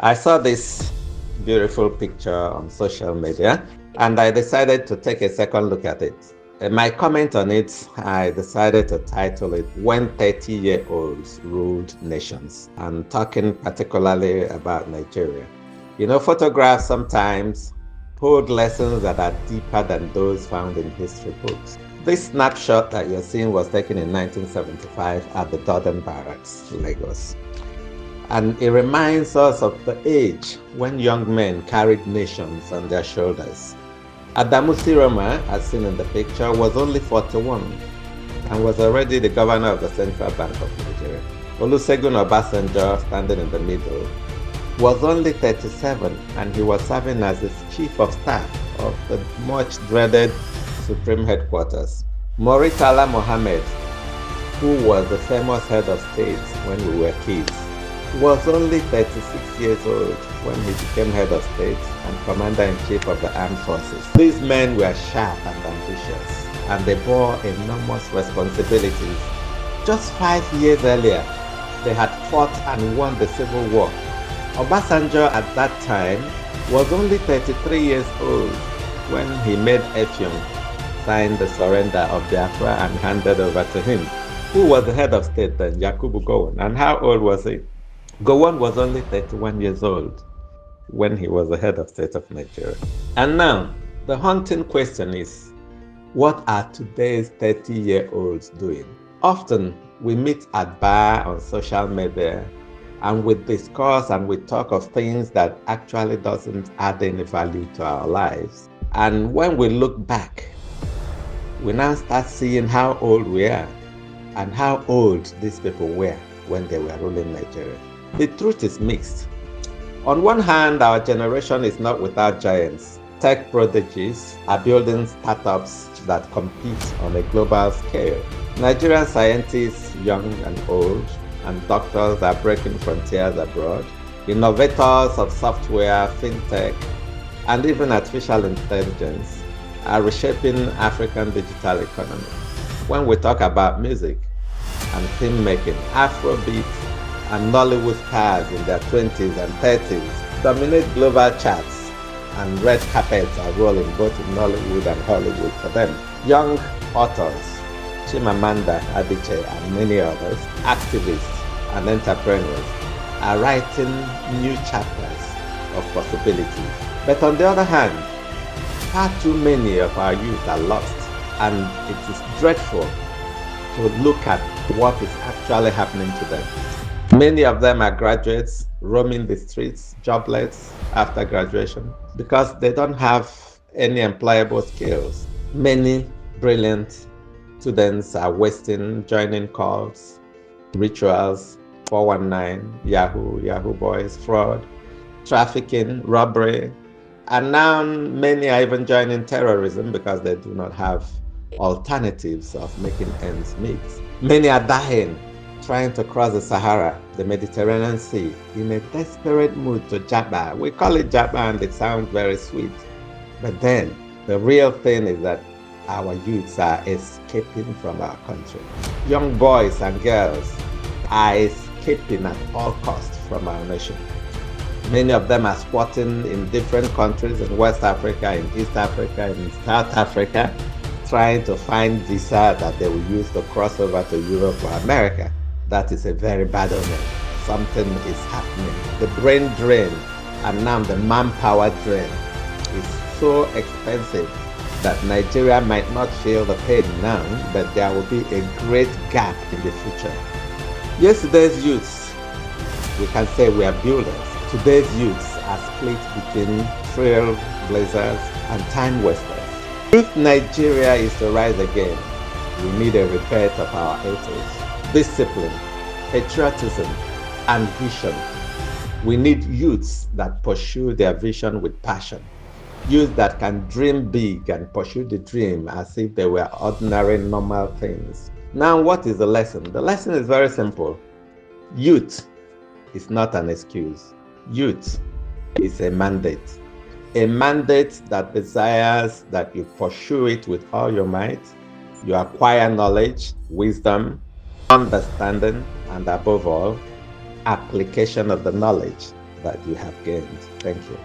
I saw this beautiful picture on social media and I decided to take a second look at it. In my comment on it, I decided to title it When 30-Year-Olds Ruled Nations, and talking particularly about Nigeria. You know, photographs sometimes hold lessons that are deeper than those found in history books. This snapshot that you're seeing was taken in 1975 at the Dodden Barracks, Lagos. And it reminds us of the age when young men carried nations on their shoulders. Adamu Siroma, as seen in the picture, was only 41 and was already the governor of the Central Bank of Nigeria. Olusegun Obasanjo, standing in the middle, was only 37 and he was serving as the chief of staff of the much dreaded Supreme Headquarters. Murtala Mohammed, who was the famous head of state when we were kids, was only 36 years old when he became head of state and commander-in-chief of the armed forces. These men were sharp and ambitious, and they bore enormous responsibilities. Just 5 years earlier, they had fought and won the Civil War. Obasanjo at that time was only 33 years old when he made Effiong sign the surrender of Biafra and handed over to him. Who was the head of state then? Yakubu Gowon. And how old was he? Gowon was only 31 years old when he was the head of state of Nigeria. And now, the haunting question is, what are today's 30-year-olds doing? Often, we meet at bar on social media and we discuss and we talk of things that actually doesn't add any value to our lives. And when we look back, we now start seeing how old we are and how old these people were when they were ruling Nigeria. The truth is mixed. On one hand, our generation is not without giants. Tech prodigies are building startups that compete on a global scale. Nigerian scientists, young and old, and doctors are breaking frontiers abroad. Innovators of software, fintech, and even artificial intelligence are reshaping African digital economy. When we talk about music and filmmaking, Afrobeat and Nollywood stars in their 20s and 30s dominate global charts, and red carpets are rolling both in Nollywood and Hollywood for them. Young authors, Chimamanda Adichie and many others, activists and entrepreneurs are writing new chapters of possibility. But on the other hand, far too many of our youth are lost, and it is dreadful to look at what is actually happening to them. Many of them are graduates roaming the streets, jobless after graduation, because they don't have any employable skills. Many brilliant students are wasting joining cults, rituals, 419, Yahoo boys, fraud, trafficking, robbery, and now many are even joining terrorism because they do not have alternatives of making ends meet. Many are dying trying to cross the Sahara, the Mediterranean Sea, in a desperate mood to Jabba. We call it Jabba and it sounds very sweet. But then, the real thing is that our youths are escaping from our country. Young boys and girls are escaping at all costs from our nation. Many of them are squatting in different countries in West Africa, in East Africa, in South Africa, trying to find visa that they will use to cross over to Europe or America. That is a very bad omen. Something is happening. The brain drain and now the manpower drain is so expensive that Nigeria might not feel the pain now, but there will be a great gap in the future. Yesterday's youths, we can say we are builders. Today's youths are split between trailblazers and time wasters. If Nigeria is to rise again, we need a rebirth of our ethos, discipline, patriotism, and vision. We need youths that pursue their vision with passion. Youth that can dream big and pursue the dream as if they were ordinary, normal things. Now, what is the lesson? The lesson is very simple. Youth is not an excuse. Youth is a mandate. A mandate that desires that you pursue it with all your might, you acquire knowledge, wisdom, understanding, and above all, application of the knowledge. that you have gained. Thank you.